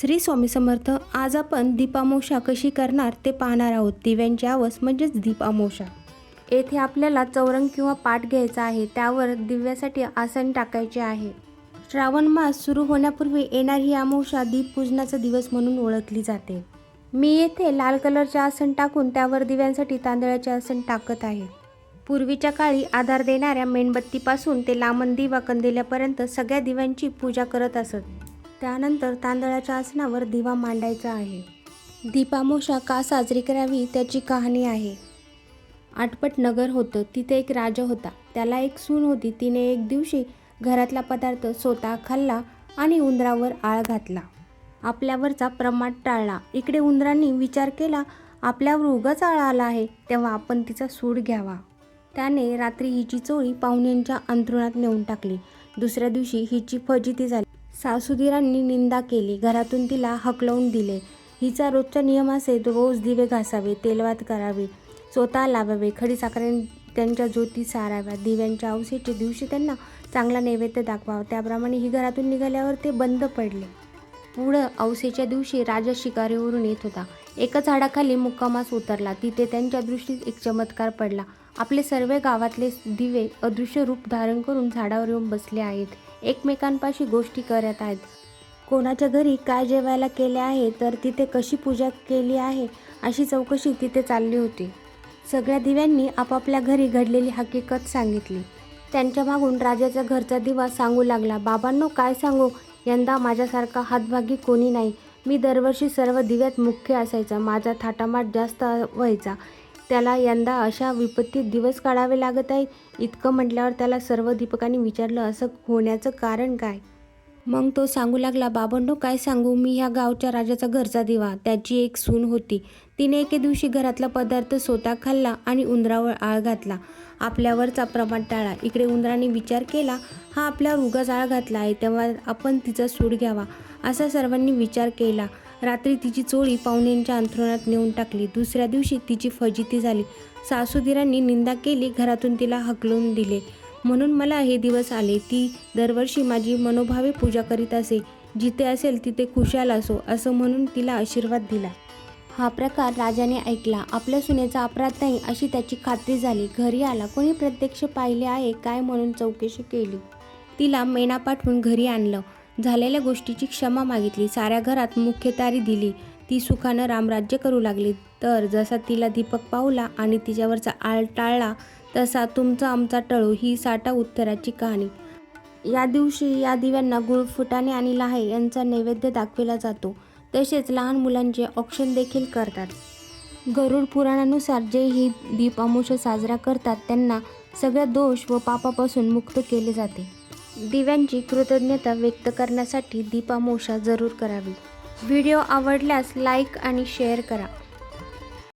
श्री स्वामी समर्थ. आज आपण दीपामावस्या कशी करणार ते पाहणार आहोत. दिव्यांची आवास म्हणजेच दीपामावस्या. येथे आपल्याला चौरंग किंवा पाट घ्यायचा आहे. त्यावर दिव्यासाठी आसन टाकायचे आहे. श्रावण मास सुरू होण्यापूर्वी येणारी ही अमावस्या दीपपूजनाचा दिवस म्हणून ओळखली जाते. मी येथे लाल कलरचे आसन टाकून त्यावर दिव्यांसाठी तांदळाचे आसन टाकत आहे. पूर्वीच्या काळी आधार देणाऱ्या मेणबत्तीपासून ते लांबण दिवा कंदिल्यापर्यंत सगळ्या दिव्यांची पूजा करत असत. त्यानंतर तांदळाच्या आसनावर दिवा मांडायचा आहे. दीपामावस्या का साजरी करावी त्याची कहाणी आहे. आटपट नगर होतं. तिथे एक राजा होता. त्याला एक सून होती. तिने एक दिवशी घरातला पदार्थ स्वतः खाल्ला आणि उंदरावर आळ घातला. आपल्यावरचा प्रमाद टाळला. इकडे उंदरांनी विचार केला, आपल्यावर उगाच आळ आला आहे, तेव्हा आपण तिचा सूड घ्यावा. त्याने रात्री हिची चोळी पाहुण्यांच्या अंथरुणात नेऊन टाकली. दुसऱ्या दिवशी हिची फजिती झाली. सासूदिरांनी निंदा केली. घरातून तिला हकलवून दिले. हिचा रोजचा नियम असे, रोज दिवे घासावे, तेलवात करावे, स्वतः लावावे, खडीसाखरेने त्यांच्या ज्योती साराव्या, दिव्यांच्या अवसेच्या दिवशी त्यांना चांगला नैवेद्य दाखवावा. त्याप्रमाणे ही घरातून निघाल्यावर ते बंद पडले. पुढं अवसेच्या दिवशी राजा शिकारीवरून येत होता. एका झाडाखाली मुक्कामास उतरला. तिथे त्यांच्या दृष्टीत एक चमत्कार पडला. आपले सर्व गावातले दिवे अदृश्य रूप धारण करून झाडावर येऊन बसले आहेत. एकमेकांपाशी गोष्टी करत आहेत. कोणाच्या घरी काय जेवायला केले आहे, तर तिथे कशी पूजा केली आहे, अशी चौकशी तिथे चालली होती. सगळ्या दिव्यांनी आपापल्या घरी घडलेली हकीकत सांगितली. त्यांच्या मागून राजाचा घरचा दिवा सांगू लागला, बाबांनो, काय सांगू, यंदा माझ्यासारखा हातभागी कोणी नाही. मी दरवर्षी सर्व दिव्यात मुख्य असायचा. माझा थाटामाट जास्त व्हायचा. त्याला यंदा अशा विपत्तीत दिवस काढावे लागत आहेत. इतकं म्हटल्यावर त्याला सर्व दीपकांनी विचारलं, असं होण्याचं कारण काय? मग तो सांगू लागला, बाबांनो, काय सांगू, मी ह्या गावच्या राजाचा घरचा दिवा. त्याची एक सून होती. तिने एके दिवशी घरातला पदार्थ स्वतः खाल्ला आणि उंदरावर आळ घातला. आपल्यावरचा प्रमाद टाळला. इकडे उंदराने विचार केला, हा आपल्यावर उगाच आळ घातला आहे, तेव्हा आपण तिचा सूड घ्यावा. असा सर्वांनी विचार केला. रात्री तिची चोळी पाहुण्यांच्या अंथरुणात नेऊन टाकली. दुसऱ्या दिवशी तिची फजिती झाली. सासूदिरांनी निंदा केली. घरातून तिला हकलून दिले. म्हणून मला हे दिवस आले. ती दरवर्षी माझी मनोभावे पूजा करीत असे. जिथे असेल तिथे खुशाल असो, असं म्हणून तिला आशीर्वाद दिला. हा प्रकार राजाने ऐकला. आपल्या सुनेचा अपराध नाही अशी त्याची खात्री झाली. घरी आला. कोणी प्रत्यक्ष पाहिले आहे काय म्हणून चौकशी केली. तिला मेणा पाठवून घरी आणलं. झालेल्या गोष्टीची क्षमा मागितली. साऱ्या घरात मुख्यतारी दिली. ती सुखानं रामराज्य करू लागली. तर जसा तिला दीपक पावला आणि तिच्यावरचा आळ टाळला, तसा तुमचा आमचा टळो ही साठा उत्तराची कहाणी. या दिवशी या दिव्यांना गुळ, फुटाणे आणि लाहे यांचा नैवेद्य दाखविला जातो. तसेच लहान मुलांचे औक्षण देखील करतात. गरुड पुराणानुसार जे ही दीपामावस्या साजरा करतात त्यांना सगळ्या दोष व पापापासून मुक्त केले जाते. दिव्यांची कृतज्ञता व्यक्त करण्यासाठी दीपामावस्या जरूर करावी. व्हिडिओ आवडल्यास लाईक आणि शेअर करा.